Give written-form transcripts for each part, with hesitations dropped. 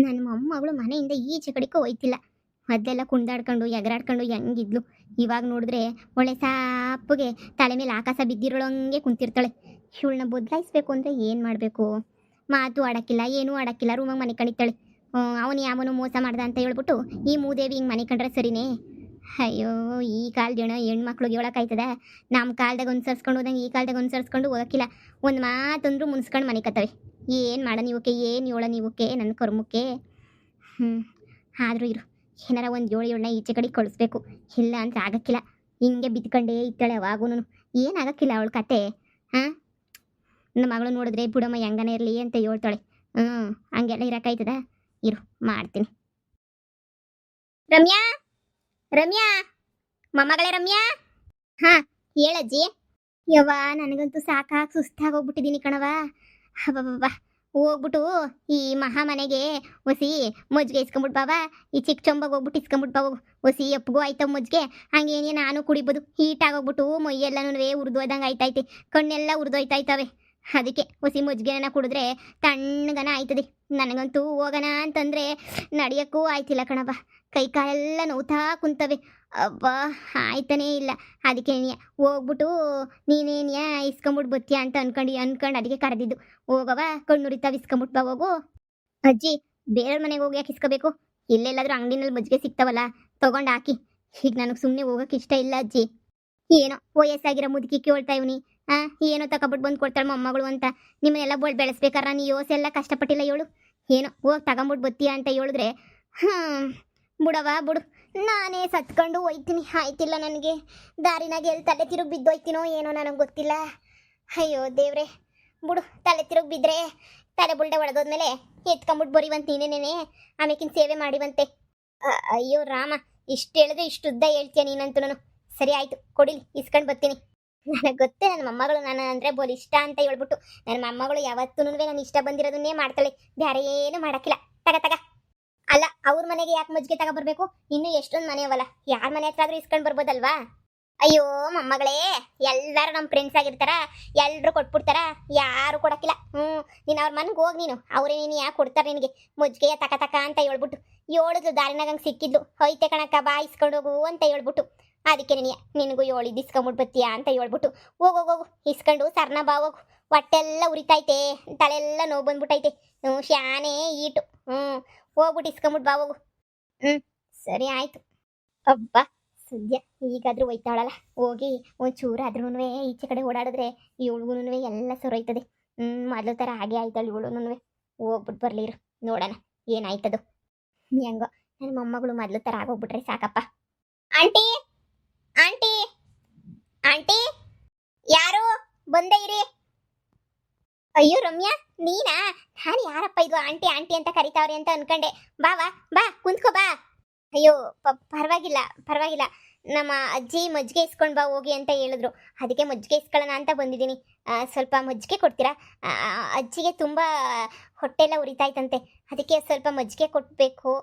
ನನ್ನ ಮೊಮ್ಮಗಳು ಮನೆಯಿಂದ ಈಚೆ ಕಡೆಗೂ ಹೋಯ್ತಿಲ್ಲ. ಮೊದಲೆಲ್ಲ ಕುಣ್ದಾಡ್ಕೊಂಡು ಎಗರಾಡ್ಕೊಂಡು ಹೆಂಗಿದ್ಲು. ಇವಾಗ ನೋಡಿದ್ರೆ ಒಳ್ಳೆ ಸಾಪ್ಪಗೆ ತಲೆ ಮೇಲೆ ಆಕಾಶ ಬಿದ್ದಿರೋಳಂಗೆ ಕುಂತಿರ್ತಾಳೆ. ಇವಳನ್ನ ಬದಲಾಯಿಸ್ಬೇಕು ಅಂದರೆ ಏನು ಮಾಡಬೇಕು? ಮಾತು ಆಡೋಕ್ಕಿಲ್ಲ, ಏನೂ ಆಡೋಕ್ಕಿಲ್ಲ, ರೂಮಾಗ ಮನೆ ಕಣಿತಾಳೆ. ಅವನು ಯಾವನು ಮೋಸ ಮಾಡ್ದ ಅಂತ ಹೇಳ್ಬಿಟ್ಟು ಈ ಮೂದೇವಿ ಹಿಂಗೆ ಮನೆ ಕಂಡ್ರೆ ಸರಿನೇ? ಅಯ್ಯೋ, ಈ ಕಾಲದ ಹೆಣ್ಮಕ್ಳಿಗೆ ಹೇಳೋಕ್ಕಾಯ್ತದ? ನಮ್ಮ ಕಾಲ್ದಾಗ ಅನುಸರಿಸ್ಕೊಂಡು ಹೋದಂಗೆ ಈ ಕಾಲದಾಗ ಅನುಸರಿಸ್ಕೊಂಡು ಹೋಗೋಕ್ಕಿಲ್ಲ. ಒಂದು ಮಾತಂದ್ರೂ ಮುನ್ಸ್ಕೊಂಡು ಮನೆ ಕತ್ತವೆ. ಏನು ಮಾಡ ನೀವಕ್ಕೆ, ಏನು ಹೇಳ ನೀವಕ್ಕೆ ನನ್ನ ಕರ್ಮಕ್ಕೆ. ಆದರೂ ಇರು, ಏನಾರ ಒಂದು ಏಳನ್ನ ಈಚೆ ಕಡೆ ಕಳಿಸ್ಬೇಕು. ಇಲ್ಲ ಅಂತ ಆಗಕ್ಕಿಲ್ಲ. ಹಿಂಗೆ ಬಿದ್ಕೊಂಡೇ ಇತ್ತಾಳೆ ಅವಾಗೂ. ಏನಾಗಕ್ಕಿಲ್ಲ ಅವಳ ಕತೆ. ಹಾಂ, ನನ್ನ ಮಗಳು ನೋಡಿದ್ರೆ ಬುಡಮ್ಮ ಹೆಂಗನೇ ಇರಲಿ ಅಂತ ಹೇಳ್ತಾಳೆ. ಹಂಗೆಲ್ಲ ಇರೋಕ್ಕಾಯ್ತದ? ಇರು, ಮಾಡ್ತೀನಿ. ರಮ್ಯಾ, ರಮ್ಯಾ, ಮೊಮ್ಮಗಳೇ ರಮ್ಯಾ. ಹಾಂ, ಹೇಳಜ್ಜಿ. ಯವ್ವ, ನನಗಂತೂ ಸಾಕಾಗಿ ಸುಸ್ತಾಗೋಗ್ಬಿಟ್ಟಿದ್ದೀನಿ ಕಣವ. ಹಬ್ಬ, ಹೋಗ್ಬಿಟ್ಟು ಈ ಮಹಾಮನೆಗೆ ಒಸಿ ಮಜ್ಜಿಗೆ ಇಸ್ಕೊಂಬಿಟ್ಟು ಬಾವ. ಈ ಚಿಕ್ಕ ಚೊಂಬಾಗ ಹೋಗ್ಬಿಟ್ಟು ಇಸ್ಕೊಂಬಿಟ್ಟು ಬಾವು. ಒಸಿ ಎಪ್ಪಗೂ ಆಯ್ತವ ಮಜ್ಜಿಗೆ. ಹಂಗೇನೇ ನಾನು ಕುಡಿಬೋದು. ಹೀಟಾಗೋಗ್ಬಿಟ್ಟು ಮೈಯೆಲ್ಲನೂ ಉರಿದೋದಂಗೆ ಆಯ್ತೈತೆ, ಕಣ್ಣೆಲ್ಲ ಉರಿದೋಯ್ತಾಯ್ತವೆ. ಅದಕ್ಕೆ ಒಸಿ ಮಜ್ಜಿಗೆನ ಕುಡಿದ್ರೆ ತಣ್ಣಗನ ಆಯ್ತದೆ. ನನಗಂತೂ ಹೋಗೋಣ ಅಂತಂದರೆ ನಡೆಯೋಕ್ಕೂ ಆಯ್ತಿಲ್ಲ ಕಣವ. ಕೈ ಕಾಲೆಲ್ಲ ನೋವ್ತಾ ಕುಂತವೆ. ಅಬ್ಬಾ, ಆಯ್ತಾನೇ ಇಲ್ಲ. ಅದಕ್ಕೆ ಹೋಗ್ಬಿಟ್ಟು ನೀನೇನ್ಯಾ ಇಸ್ಕೊಂಬಿಟ್ಟು ಬತ್ತೀಯ ಅಂತ ಅನ್ಕೊಂಡು ಅದಕ್ಕೆ ಕರೆದಿದ್ದು. ಹೋಗವ, ಕಣ್ಣುರಿತಾವ, ಇಸ್ಕೊಂಬಿಟ್ಟು ಬಾ ಹೋಗು. ಅಜ್ಜಿ, ಬೇರೆಯವ್ರ ಮನೆಗೆ ಹೋಗಿ ಯಾಕೆ ಇಸ್ಕೋಬೇಕು? ಇಲ್ಲೆಲ್ಲಾದ್ರೂ ಅಂಗಡಿನಲ್ಲಿ ಮಜ್ಜಿಗೆ ಸಿಗ್ತಾವಲ್ಲ, ತೊಗೊಂಡು ಹಾಕಿ. ಈಗ ನನಗೆ ಸುಮ್ಮನೆ ಹೋಗೋಕೆ ಇಷ್ಟ ಇಲ್ಲ ಅಜ್ಜಿ. ಏನೋ ವಯಸ್ಸಾಗಿರೋ ಮುದುಕಿ ಕೇಳ್ತಾ ಇವನಿ. ಏನೋ ತಗೊಬಿಟ್ಟು ಬಂದು ಕೊಡ್ತಾಳೆ ಮೊಮ್ಮಗಳು ಅಂತ. ನಿಮ್ಮನ್ನೆಲ್ಲ ಬೆಳೆಸ್ಬೇಕಾರ ನೀ ಯೋಸೆಲ್ಲ ಕಷ್ಟಪಟ್ಟಿಲ್ಲ ಹೇಳು. ಏನೋ ಹೋಗಿ ತಗೊಂಬಿಟ್ಟು ಬತ್ತೀಯ ಅಂತ ಹೇಳಿದ್ರೆ ಬಿಡವಾ ಬಿಡು, ನಾನೇ ಸತ್ಕೊಂಡು ಹೋಯ್ತೀನಿ. ಆಯ್ತಿಲ್ಲ ನನಗೆ. ದಾರಿನಾಗೆ ಎಲ್ಲಿ ತಲೆ ತಿರುಗಿ ಬಿದ್ದೋಯ್ತೀನೋ ಏನೋ ನನಗೆ ಗೊತ್ತಿಲ್ಲ. ಅಯ್ಯೋ ದೇವ್ರೆ, ಬಿಡು. ತಲೆ ತಿರುಗಿ ಬಿದ್ದರೆ ತಲೆ ಬುಲ್ಡೆ ಹೊಡೆದೋದ್ಮೇಲೆ ಎತ್ಕೊಂಬಿಟ್ಟು ಬರೀವಂತ ನೀನೇನೇನೆ ಆಮೇಕಿನ ಸೇವೆ ಮಾಡಿವಂತೆ. ಅಯ್ಯೋ ರಾಮ, ಇಷ್ಟು ಹೇಳಿದ್ರೆ ಇಷ್ಟು ಉದ್ದ ಹೇಳ್ತೀಯ ನೀನಂತೂ. ಸರಿ ಆಯಿತು, ಕೊಡಿಲಿ, ಇಸ್ಕೊಂಡು ಬರ್ತೀನಿ. ನನಗೆ ಗೊತ್ತೇ ನನ್ನ ಮೊಮ್ಮಗಳು ನಾನು ಅಂದರೆ ಬೋಲ್ ಇಷ್ಟ ಅಂತ ಹೇಳ್ಬಿಟ್ಟು. ನನ್ನ ಮೊಮ್ಮಗಳು ಯಾವತ್ತೂ ನಾನು ಇಷ್ಟ ಬಂದಿರೋದನ್ನೇ ಮಾಡ್ತಾಳೆ, ಬೇರೆ ಏನು ಮಾಡೋಕ್ಕಿಲ್ಲ. ತಗ ಅಲ್ಲ, ಅವ್ರ ಮನೆಗೆ ಯಾಕೆ ಮಜ್ಜಿಗೆ ತಗೊಬರ್ಬೇಕು? ಇನ್ನೂ ಎಷ್ಟೊಂದು ಮನೆ ಅವಲ್ಲ, ಯಾರ ಮನೆ ಹತ್ರ ಆದ್ರೂ ಇಸ್ಕೊಂಡು ಬರ್ಬೋದಲ್ವಾ? ಅಯ್ಯೋ ಮೊಮ್ಮಗಳೇ, ಎಲ್ಲರೂ ನಮ್ಮ ಫ್ರೆಂಡ್ಸ್ ಆಗಿರ್ತಾರ, ಎಲ್ಲರೂ ಕೊಟ್ಬಿಡ್ತಾರ, ಯಾರು ಕೊಡೋಕ್ಕಿಲ್ಲ. ನೀನು ಅವ್ರ ಮನೆಗೆ ಹೋಗಿ ನೀನು, ಅವರೇ ನೀನು ಯಾಕೆ ಕೊಡ್ತಾರೆ ನಿನಗೆ ಮಜ್ಜಿಗೆಯ ತಕ ಅಂತ ಹೇಳ್ಬಿಟ್ಟು. ಹೇಳಿದ್ಲು ದಾರಿನಾಗ ಹಂಗೆ ಸಿಕ್ಕಿದ್ಲು. ಹೋಯ್ತೆ ಕಣಕ್ಕ, ಬಾ ಇಸ್ಕೊಂಡು ಹೋಗು ಅಂತ ಹೇಳ್ಬಿಟ್ಟು. ಅದಕ್ಕೆ ನಿನಗೂ ಹೇಳಿದ್ದು ಇಸ್ಕೊಂಬಿಟ್ಟು ಬತ್ತೀಯಾ ಅಂತ ಹೇಳ್ಬಿಟ್ಟು. ಹೋಗೋಗು ಇಸ್ಕೊಂಡು ಸರ್ನ ಬಾ ಹೋಗು. ಹೊಟ್ಟೆಲ್ಲ ಉರಿತೈತೆ, ತಲೆಲ್ಲ ನೋವು ಬಂದ್ಬಿಟ್ಟೈತೆ. ಶಾನೆ ಈಟು. ಹೋಗ್ಬಿಟ್ಟು ಇಸ್ಕೊಂಬಿಟ್ಟು ಬಾ ಹೋಗು. ಸರಿ ಆಯಿತು. ಅಬ್ಬಾ, ಸದ್ಯ ಈಗಾದರೂ ಒಯ್ತಾಳಲ್ಲ, ಹೋಗಿ ಒಂಚೂರು ಆದ್ರೂ ಈಚೆ ಕಡೆ ಓಡಾಡಿದ್ರೆ ಇವಳಿಗೂ ಎಲ್ಲ ಸೊರೈತದೆ. ಮೊದಲು ಥರ ಹಾಗೆ ಆಯ್ತಾಳೆ ಇವಳು. ಹೋಗ್ಬಿಟ್ಟು ಬರಲಿರು, ನೋಡೋಣ ಏನಾಯ್ತದು. ಹೆಂಗೋ ನನ್ನ ಮೊಮ್ಮಗಳು ಮೊದಲು ಥರ ಆಗೋಗ್ಬಿಟ್ರೆ ಸಾಕಪ್ಪ. ಆಂಟಿ, ಆಂಟಿ, ಆಂಟಿ, ಯಾರು ಬಂದೇ ಇರಿ. ಅಯ್ಯೋ ರಮ್ಯಾ, ನೀನಾ? ನಾನು ಯಾರಪ್ಪ ಇದು ಆಂಟಿ ಆಂಟಿ ಅಂತ ಕರಿತಾವ್ರೆ ಅಂತ ಅನ್ಕೊಂಡೆ. ಬಾವಾ, ಬಾ ಕುಂತ್ಕೋ ಬಾ. ಅಯ್ಯೋ ಪರವಾಗಿಲ್ಲ. ನಮ್ಮ ಅಜ್ಜಿ ಮಜ್ಜಿಗೆ ಇಸ್ಕೊಂಡು ಬಾ ಹೋಗಿ ಅಂತ ಹೇಳಿದ್ರು. ಅದಕ್ಕೆ ಮಜ್ಜಿಗೆ ಇಸ್ಕೊಳ್ಳೋಣ ಅಂತ ಬಂದಿದ್ದೀನಿ. ಸ್ವಲ್ಪ ಮಜ್ಜಿಗೆ ಕೊಡ್ತೀರಾ? ಅಜ್ಜಿಗೆ ತುಂಬ ಹೊಟ್ಟೆಲ್ಲ ಉರಿತಾಯ್ತಂತೆ, ಅದಕ್ಕೆ ಸ್ವಲ್ಪ ಮಜ್ಜಿಗೆ ಕೊಡಬೇಕು.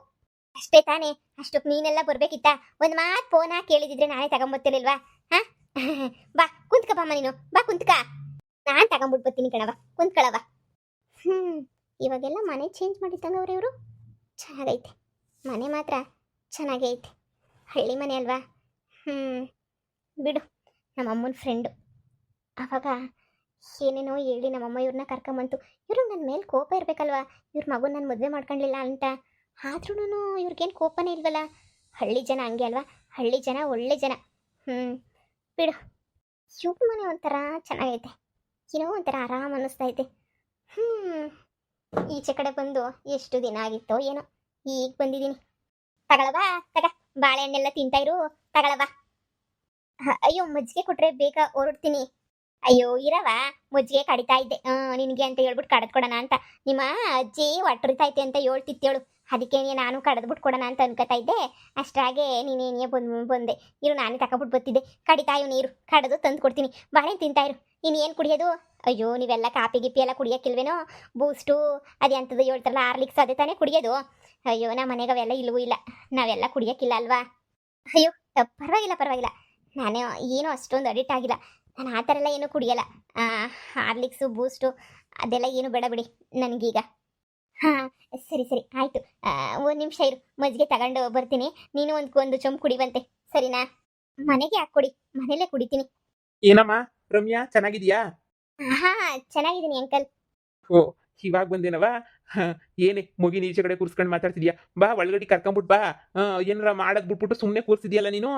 ಅಷ್ಟೇ ತಾನೇ? ಅಷ್ಟಕ್ಕೆ ನೀನೆಲ್ಲ ಬರ್ಬೇಕಿತ್ತ? ಒಂದು ಮಾತು ಫೋನ್ ಹಾಕಿ ಕೇಳಿದಿದ್ರೆ ನಾನೇ ತಗೊಂಬರ್ತಿರ್ಲಿಲ್ವಾ? ಹಾಂ, ಬಾ ಕುಂತ್ಕ ಬಾಮ್ಮ, ನೀನು ಬಾ ಕುಂತ್ಕ. ನಾನು ತಗೊಂಬಿಟ್ಟು ಬರ್ತೀನಿ ಕಣವ, ಕುಂತ್ಕಳವ. ಇವಾಗೆಲ್ಲ ಮನೆ ಚೇಂಜ್ ಮಾಡಿದ್ದಂಗವ್ರೆ ಇವರು. ಚೆನ್ನಾಗೈತೆ ಮನೆ, ಮಾತ್ರ ಚೆನ್ನಾಗೇ ಐತೆ. ಹಳ್ಳಿ ಮನೆ ಅಲ್ವಾ? ಬಿಡು. ನಮ್ಮಮ್ಮನ ಫ್ರೆಂಡು ಆವಾಗ ಏನೇನೋ ಹೇಳಿ ನಮ್ಮಮ್ಮ ಇವ್ರನ್ನ ಕರ್ಕೊಂಬಂತು. ಇವ್ರಿಗೆ ನನ್ನ ಮೇಲೆ ಕೋಪ ಇರಬೇಕಲ್ವಾ, ಇವ್ರ ಮಗು ನಾನು ಮದುವೆ ಮಾಡ್ಕೊಂಡಿಲ್ಲ ಅಂತ. ಆದ್ರೂ ಇವ್ರಿಗೇನು ಕೋಪನೇ ಇಲ್ವಲ್ಲ. ಹಳ್ಳಿ ಜನ ಹಂಗೆ ಅಲ್ವಾ? ಹಳ್ಳಿ ಜನ ಒಳ್ಳೆ ಜನ. ಬಿಡು. ಇವ್ರ ಮನೆ ಒಂಥರ ಚೆನ್ನಾಗೈತೆ, ಏನೋ ಒಂಥರ ಆರಾಮ್ ಅನ್ನಿಸ್ತೈತೆ. ಈಚೆ ಕಡೆ ಬಂದು ಎಷ್ಟು ದಿನ ಆಗಿತ್ತೋ ಏನೋ, ಈಗ ಬಂದಿದ್ದೀನಿ. ತಗೊಳವಾ? ಬಾಳೆಹಣ್ಣೆಲ್ಲ ತಿಂತಾಯಿರು, ತಗೊಳವಾ. ಅಯ್ಯೋ, ಮಜ್ಜಿಗೆ ಕೊಟ್ರೆ ಬೇಗ ಹೊರಡ್ತೀನಿ. ಅಯ್ಯೋ ಇರವ, ಮಜ್ಜಿಗೆ ಕಡಿತಾ ಇದ್ದೆ ನಿನಗೆ ಅಂತ ಹೇಳ್ಬಿಟ್ಟು ಕಡದ್ ಕೊಡೋಣ ಅಂತ. ನಿಮ್ಮ ಅಜ್ಜಿ ಹೊಟ್ಟರಿತೈತೆ ಅಂತ ಹೇಳ್ತಿತ್ತೇಳು, ಅದಕ್ಕೆ ನಾನು ಕಡದ್ಬಿಟ್ಟು ಕೊಡೋಣ ಅಂತ ಅನ್ಕೋತಾ ಇದ್ದೆ. ಅಷ್ಟಾಗೆ ನೀನೇನೇ ಬಂದೆ. ಇರು, ನಾನೇ ತಗೊಬಿಟ್ಟು ಬರ್ತಿದ್ದೆ. ಕಡಿತಾಯು ನೀರು ಕಡದು ತಂದು ಕೊಡ್ತೀನಿ. ಬಾಳೆಹಣ್ಣು ತಿಂತಾಯಿರು. ಇನ್ನೇನು ಕುಡಿಯೋದು? ಅಯ್ಯೋ, ನೀವೆಲ್ಲ ಕಾಪಿ ಗಿಪ್ಪಿ ಎಲ್ಲ ಕುಡಿಯೋಕ್ಕಿಲ್ವೇನೋ? ಬೂಸ್ಟು ಅದೆಂಥದ್ದು ಹೇಳ್ತಾರಲ್ಲ, ಆರ್ಲಿಕ್ಸ್ ಅದೇ ತಾನೇ ಕುಡಿಯೋದು. ಅಯ್ಯೋ, ನಮ್ಮ ಮನೆಗೆ ಅವೆಲ್ಲ ಇಲ್ಲವೂ ಇಲ್ಲ, ನಾವೆಲ್ಲ ಕುಡಿಯೋಕ್ಕಿಲ್ಲ ಅಲ್ವಾ? ಅಯ್ಯೋ ಪರವಾಗಿಲ್ಲ. ನಾನು ಏನೂ ಅಷ್ಟೊಂದು ಅಡಿಕ್ಟ್ ಆಗಿಲ್ಲ. ನಾನು ಆ ಥರ ಎಲ್ಲ ಏನೂ ಕುಡಿಯಲ್ಲ. ಹಾರ್ಲಿಕ್ಸು ಬೂಸ್ಟು ಅದೆಲ್ಲ ಏನು ಬೇಡ ಬಿಡಿ ನನಗೀಗ. ಹಾ ಸರಿ ಸರಿ ಆಯ್ತು. ಒಂದು ನಿಮಿಷ ಇರು, ಮಜ್ಜಿಗೆ ತಗೊಂಡು ಬರ್ತೀನಿ. ನೀನು ಒಂದು ಚೊಂಬು ಕುಡಿವಂತೆ, ಸರಿನಾ? ಮನೆಗೆ ಯಾಕೆ ಕೊಡಿ, ಮನೇಲೇ ಕುಡಿತೀನಿ. ಏನಮ್ಮ ರಮ್ಯಾ, ಚೆನ್ನಾಗಿದ್ಯಾ? ಹಾ ಚೆನ್ನಾಗಿದ್ದೀನಿ ಅಂಕಲ್. ಓ, ಇವಾಗ ಬಂದೇನವ. ಹ, ಏನೇ ಮುಗಿನ ಈಚೆ ಕಡೆ ಕೂರ್ಸ್ಕೊಂಡು ಮಾತಾಡ್ತಿದ್ಯಾ? ಬಾ ಒಳಗಡೆ ಕರ್ಕೊಂಬಿಟ್ ಬಾ. ಏನಾರ ಮಾಡಕ್ ಬಿಟ್ಬಿಟ್ಟು ಸುಮ್ಮನೆ ಕೂರ್ಸಿದ್ಯಲ್ಲ ನೀನು.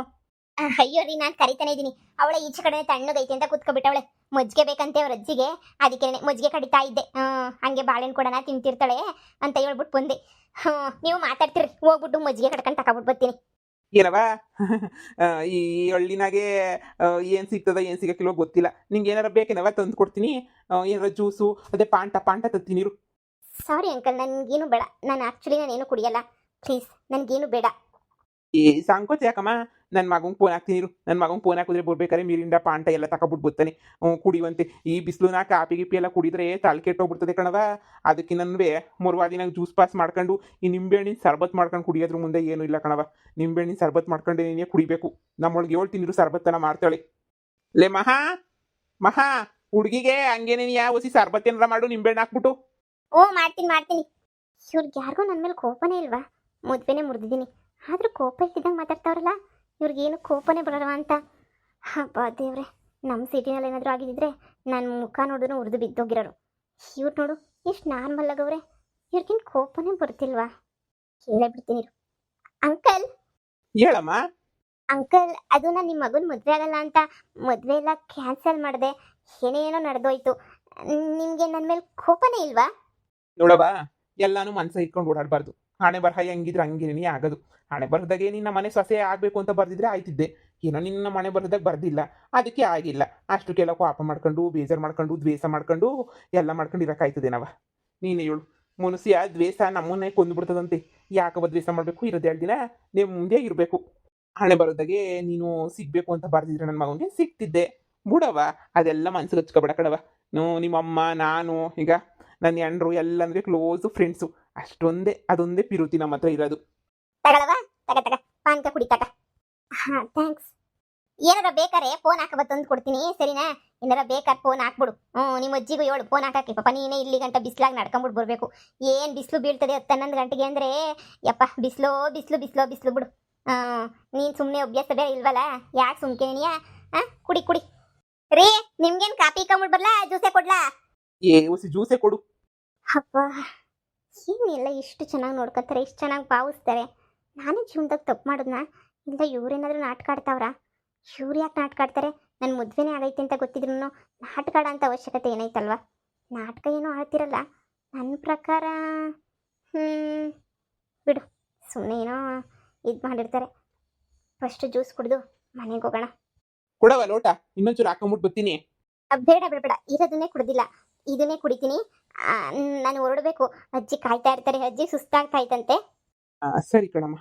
ಅಯ್ಯೋ ರೀ, ನಾನು ಕರಿತಾನೆ ಇದ್ದೀನಿ. ಅವಳ ಈಚೆ ಕಡೆ ತಣ್ಣಗೈತೆ ಅಂತ ಕೂತ್ಕೊಬಿಟ್ಟವಳೆ. ಮಜ್ಜಿಗೆ ಬೇಕಂತೆ ಅವ್ರ ಅಜ್ಜಿಗೆ, ಅದಕ್ಕೆ ಮಜ್ಜಿಗೆ ಕಡಿತಾ ಇದ್ದೆ. ಹಂಗೆ ಬಾಳೆಹಣ್ಣು ಕೊಡೋಣ, ತಿಂತಿರ್ತಾಳೆ ಅಂತ ಹೇಳ್ಬಿಟ್ಟು ಬಂದೆ. ನೀವು ಮಾತಾಡ್ತಿರಿ, ಹೋಗ್ಬಿಟ್ಟು ಮಜ್ಜಿಗೆ ಕಡ್ಕೊಂಡು ತಗೊಬಿಟ್ಟು ಬರ್ತೀನಿ. ಏನವ ಈ ಹಳ್ಳಿನಾಗೆ ಏನ್ ಸಿಗ್ತದ ಏನ್ ಸಿಗಕ್ಕಿಲ್ವೋ ಗೊತ್ತಿಲ್ಲ. ನಿಂಗೆ ಏನಾರ ಬೇಕೇನವ ತಂದು ಕೊಡ್ತೀನಿ. ಏನಾರ ಜ್ಯೂಸು ಅದೇ ಪಾಂಟ ತತ್ತೀನಿ ಇರು. ಸಾರಿ ಅಂಕಲ್, ನನಗೇನು ಬೇಡ. ನಾನೇನು ಕುಡಿಯಲ್ಲ. ಪ್ಲೀಸ್ ನನಗೇನು ಬೇಡ. ಈ ಸಂಕೋಚ ಯಾಕಮ್ಮ? ನನ್ನ ಮಗಂಗೆ ಫೋನ್ ಹಾಕ್ತೀನಿ ಇರು. ನನ್ನ ಮಗಂಗೆ ಫೋನ್ ಹಾಕಿದ್ರೆ ಬರ್ಬೇಕಾದ್ರೆ ಮಿರಿಂಡ ಪಾಂಟ ಎಲ್ಲ ತಗೊಬಿಟ್ಟು ಬರ್ತಾನೆ. ಕುಡಿಯುವಂತೆ. ಈ ಬಿಸಿಲುನ ಕಾಪಿ ಗಿಪಿ ಎಲ್ಲ ಕುಡಿದ್ರೆ ತಲೆ ಕೆಟ್ಟೋಗ್ಬಿಡ್ತದೆ ಕಣವ. ಅದಕ್ಕೆ ನನ್ವೇ ಮುರ್ವಾದಿನಾಗ ಜ್ಯೂಸ್ ಪಾಸ್ ಮಾಡ್ಕೊಂಡು ಈ ನಿಂಬೆಹಣ್ಣಿನ ಸರ್ಬತ್ ಮಾಡ್ಕೊಂಡು ಕುಡಿಯೋದ್ರ ಮುಂದೆ ಏನೂ ಇಲ್ಲ ಕಣವ. ನಿಂಬೆಹಣ್ಣಿನ ಸರ್ಬತ್ ಮಾಡ್ಕೊಂಡು ನೀನೇ ಕುಡಿಬೇಕು. ನಮ್ಮೊಳಗೆ ಹೇಳ್ತೀನಿ ಇರು, ಸರ್ಬತ್ತನ ಮಾಡ್ತಾಳೆ. ಲೇ ಮಹಾ ಹುಡುಗಿಗೆ ಹಂಗೇನೇ ಯಾವ ಹೊಸಿ ಸರ್ಬತ್ ಏನಾರ ಮಾಡು, ನಿಂಬೆಹಣ್ಣು ಹಾಕ್ಬಿಟ್ಟು. ಮಾಡ್ತೀನಿ. ಇವ್ರಿಗೆ ಯಾರಿಗೂ ನನ್ನ ಮೇಲೆ ಕೋಪನೇ ಇಲ್ವಾ? ಮದುವೆನೇ ಮುರಿದಿದ್ದೀನಿ, ಆದರೂ ಕೋಪ ಇದ್ದಿದ್ದಂಗೆ ಮಾತಾಡ್ತಾವ್ರಲ್ಲ. ಇವ್ರಿಗೇನು ಕೋಪನೇ ಬರಲ್ವ ಅಂತ. ಹಬ್ಬ ದೇವ್ರೆ, ನಮ್ಮ ಸಿಟಿನಲ್ಲಿ ಏನಾದರೂ ಆಗಿದ್ದಿದ್ರೆ ನನ್ನ ಮುಖ ನೋಡಿದ್ರು ಉರಿದು ಬಿದ್ದೋಗಿರೋರು. ಇವ್ರು ನೋಡು ಎಷ್ಟು ನಾರ್ಮಲ್ ಆಗವ್ರೆ. ಇವ್ರಿಗೇನು ಕೋಪನೇ ಬರ್ತಿಲ್ವಾ? ಕೇಳೇ ಬಿಡ್ತೀನಿ ಇರು. ಅಂಕಲ್ ಹೇಳಮ್ಮ. ಅದು ನಾನು ನಿಮ್ಮ ಮಗನ ಮದುವೆ ಆಗಲ್ಲ ಅಂತ ಮದುವೆ ಎಲ್ಲ ಕ್ಯಾನ್ಸಲ್ ಮಾಡಿದೆ. ಏನೇನೋ ನಡೆದೋಯ್ತು. ನಿಮಗೆ ನನ್ನ ಮೇಲೆ ಕೋಪನೇ ಇಲ್ವಾ? ನೋಡವಾ, ಎಲ್ಲಾನು ಮನ್ಸ ಇಟ್ಕೊಂಡು ಓಡಾಡಬಾರ್ದು. ಹಣೆ ಬರಹ ಹೆಂಗಿದ್ರೆ ಹಂಗೇನೇ ಆಗೋದು. ಹಣೆ ಬರದಾಗೆ ನಿನ್ನ ಮನೆ ಸೊಸೆ ಆಗಬೇಕು ಅಂತ ಬರ್ದಿದ್ರೆ ಆಯ್ತಿದ್ದೆ. ಏನೋ ನಿನ್ನ ಮನೆ ಬರದಾಗ ಬರ್ದಿಲ್ಲ, ಅದಕ್ಕೆ ಆಗಿಲ್ಲ. ಅಷ್ಟಕ್ಕೆಲ್ಲ ಕೋಪ ಮಾಡ್ಕೊಂಡು ಬೇಜಾರು ಮಾಡ್ಕೊಂಡು ದ್ವೇಷ ಮಾಡ್ಕೊಂಡು ಎಲ್ಲ ಮಾಡ್ಕೊಂಡು ಇರೋಕ್ಕಾಯ್ತದೇನವ? ನೀನೇ ಹೇಳು. ಮನುಷ್ಯ ದ್ವೇಷ ನಮ್ಮನ್ನೇ ಕೊಂದುಬಿಡ್ತದಂತೆ. ಯಾಕವ ದ್ವೇಷ ಮಾಡಬೇಕು? ಇರೋದು 2 ದಿನ ನೀವು ಮುಂದೆ ಇರಬೇಕು. ಹಣೆ ಬರೋದಾಗೆ ನೀನು ಸಿಗ್ಬೇಕು ಅಂತ ಬರ್ದಿದ್ರೆ ನನ್ನ ಮಗನಿಗೆ ಸಿಗ್ತಿದ್ದೆ. ಬಿಡವ, ಅದೆಲ್ಲ ಮನ್ಸಿಗೆ ಹಚ್ಕೊಬೇಡ ಕಣವ. ನಿಮ್ಮಮ್ಮ, ನಾನು, ಈಗ ನನ್ನ ಹೆಂಡ್ರು ಎಲ್ಲಂದ್ರೆ ಕ್ಲೋಸು ಫ್ರೆಂಡ್ಸು. ಅದೊಂದೇ ಪಿರುತಿ ನಮ್ಮ ಹತ್ರ ಇರೋದು. ತಗೊಳವಾ? ತಗ ಪಾನ್ಕ ಕುಡಿ ತಗ. ಹಾ ಥ್ಯಾಂಕ್ಸ್. ಏನಾರ ಬೇಕಾರೆ ಫೋನ್ ಹಾಕಬ ತಂದು ಕೊಡ್ತೀನಿ, ಸರಿನಾ? ಏನಾರ ಬೇಕಾದ್ರೆ ಫೋನ್ ಹಾಕ್ಬಿಡು. ನಿಮ್ಮ ಅಜ್ಜಿಗೂ ಹೇಳು ಫೋನ್ ಹಾಕಕ್ಕೆ. ಪಾಪ ನೀನೇ ಇಲ್ಲಿ ಗಂಟ ಬಿಸ್ಲಾಗಿ ನಡ್ಕೊಂಬಿಟ್ಟು ಬರಬೇಕು. ಏನು ಬಿಸಿಲು ಬೀಳ್ತದೆ 10-11 ಗಂಟೆಗೆ ಅಂದರೆ. ಯಪ್ಪ ಬಿಸಿಲು ಬಿಡು. ನೀನು ಸುಮ್ಮನೆ ಅಭ್ಯಾಸ ಬೇರೆ ಇಲ್ವಲ್ಲ, ಯಾಕೆ ಸುಮ್ಕೆನಿಯಾ? ಕುಡಿ. ರೀ, ನಿಮ್ಗೇನು ಕಾಪಿ ಇಕ್ಕೊಂಬಿಟ್ಟು ಬರ್ಲಾ, ಜ್ಯೂಸೇ ಕೊಡ್ಲಾ? ಹೊಸಿ ಜ್ಯೂಸೇ ಕೊಡು. ಅಪ್ಪ, ಏನೆಲ್ಲ ಇಷ್ಟು ಚೆನ್ನಾಗಿ ನೋಡ್ಕೊತಾರೆ, ಇಷ್ಟು ಚೆನ್ನಾಗಿ ಭಾವಿಸ್ತಾರೆ. ನಾನೇ ಜೀವನದಾಗ ತಪ್ಪು ಮಾಡಿದ್ನ? ಇಲ್ಲ ಇವ್ರೇನಾದರೂ ನಾಟಕ ಆಡ್ತಾವ್ರಾ? ಇವ್ರು ಯಾಕೆ ನಾಟಕ ಆಡ್ತಾರೆ? ನನ್ನ ಮದುವೆನೇ ಆಗೈತೆ ಅಂತ ಗೊತ್ತಿದ್ರು ನಾಟಕ ಆಡೋ ಅಂಥ ಅವಶ್ಯಕತೆ ಏನೈತಲ್ವ? ನಾಟಕ ಏನೂ ಆಡ್ತಿರಲ್ಲ ನನ್ನ ಪ್ರಕಾರ. ಬಿಡು, ಸುಮ್ಮನೆ ಏನೋ ಇದು ಮಾಡಿರ್ತಾರೆ. ಫಸ್ಟ್ ಜ್ಯೂಸ್ ಕುಡಿದು ಮನೆಗೆ ಹೋಗೋಣ. ಕೊಡವ ಲೋಟ, ಇನ್ನೊಂಚೂರು ಹಾಕೊಂಬಿಟ್ಟು ಬರ್ತೀನಿ. ಬೇಡ, ಇರೋದನ್ನೇ ಕುಡ್ದಿಲ್ಲ, ಇದನ್ನೇ ಕುಡಿತೀನಿ. ನಾನು ಹೊರಡಬೇಕು. ಅಜ್ಜಿ ಕಾಯ್ತಾ ಇರ್ತಾರೆ, ಅಜ್ಜಿ ಸುಸ್ತಾಗ್ತಾ ಇತ್ತಂತೆ. ಸರಿ ಕಣಮ್ಮ.